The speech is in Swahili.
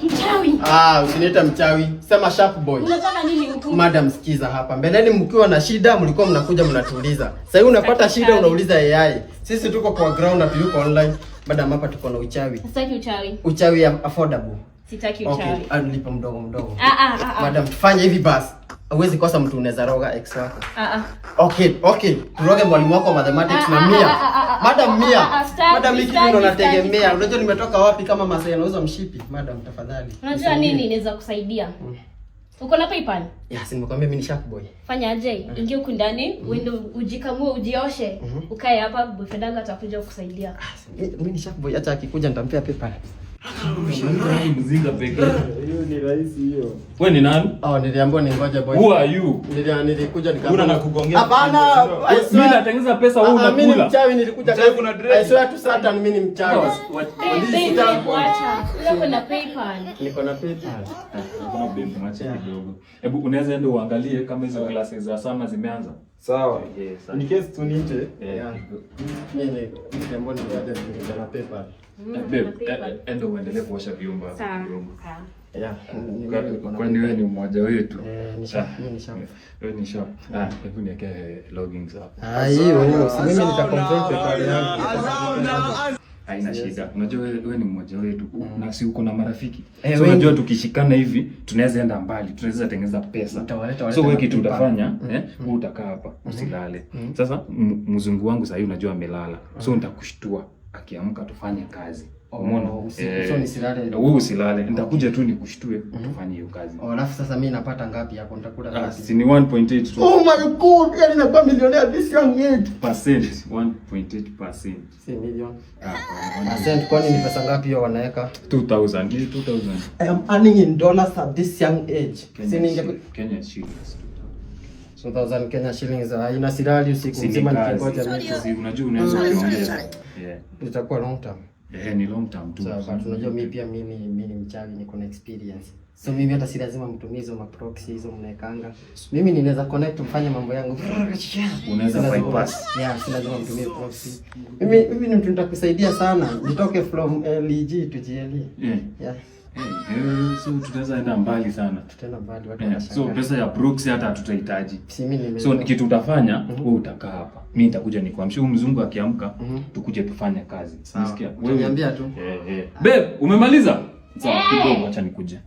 Mchawi. Usiniita mchawi. Sema sharp boy. Unataka nini huko? Madam, sikiza hapa. Mbeleni mkiwa na shida mlikuwa mnakuja mnatuliza. Sasa hivi unapata shida unauliza AI. Sisi tuko kwa ground na tuko online. Madam, hapa tuko na uchawi. Sitaki uchawi. Uchawi affordable. Sitaki uchawi. Okay, anilipa mdogo. Madam, tufanye hivi basi. Huwezi kosa mtu unaweza roga ex wako. Okay. Turoge mwalimu wako wa mathematics na Mia. Madam Mia. Madam, hiki ndio nategemea. Unajua nimetoka wapi kama Masai anauza mshipi? Madam, tafadhali. Unajua nini inaweza kusaidia? Uko na PayPal? Yes, nimekwambia mimi ni sharp boy. Fanya aje? Ingia huko ndani, uende ujikamue, ujioshe. Ukae hapa, boyfriend wangu atakuja kukusaidia. Mimi ni sharp boy, hata akikuja nitampea PayPal. Mzinga pekee. Hiyo ni rahisi hiyo. Wewe ni nani? Niliambiwa ningoje boy. Who are you? Nilikuja Una nakugongea. Hapana, mimi natengeneza pesa wewe unakula. Mimi ni mchawi, nilikuja kuna dress. I swear to Satan mimi ni mchawi. Uko na PayPal. Niko na PayPal. Kuna babe mwache kidogo. Hebu unaweza enda uangalie kama hizo classes za sama zimeanza. Sawa. Yes. In case tu nje. Mimi nitambo ni na PayPal. Babe, enda uendelee kuosha vyombo. Kwani wewe ni mmoja wetu? Ni sharp. Wewe ni sharp. Hebu niweke logins hapa. Hiyo mimi nitacontrol PayPal yangu. Haina shida. Unajua wewe ni mmoja wetu na si uko na marafiki. So unajua tukishikana hivi tunaweza enda mbali, tunaweza tengeneza pesa. So wewe kitu utafanya, wewe utakaa hapa, usilale. Sasa mzungu wangu sasa hivi unajua amelala. So nitakushtua akiamka tufanye kazi. Umeona? So nisilale. Wewe usilale. Nitakuja tu nikushtue tufanye hiyo kazi. Alafu sasa mimi napata ngapi hapo? Nitakula ngapi? Si ni 1.8 tu. Oh my god, yani nakuwa millionaire this young age. 1.8%. Si million. Percent kwani ni pesa ngapi hiyo wanaweka? 2000. I am earning in dollars at this young age. Kenya shillings. 2000 Kenya shillings. Ina silali usiku mzima nikingoja mimi. Unajua unaweza kuongea. Itakuwa long term. Ni long term tu. Sawa, tunajua mimi ni mchawi, niko na experience. So mimi hata si lazima mtumie hizo maproxy hizo mnaekanga. Mimi ninaweza connect mfanye mambo yangu. Unaweza bypass. Si lazima mtumie proxy. Mimi ni mtu nitakusaidia sana. Nitoke from LG to GLE. So tutaweza enda mbali sana. Tutaenda mbali watu wanashangaa. So pesa ya proxy hata hatutahitaji. Mimi so kitu utafanya, wewe utakaa hapa. Mimi nitakuja nikwamshe huyu mzungu akiamka, tukuje tufanye kazi. Unasikia? Wewe niambia tu. Babe, umemaliza? Sawa, kidogo acha nikuje.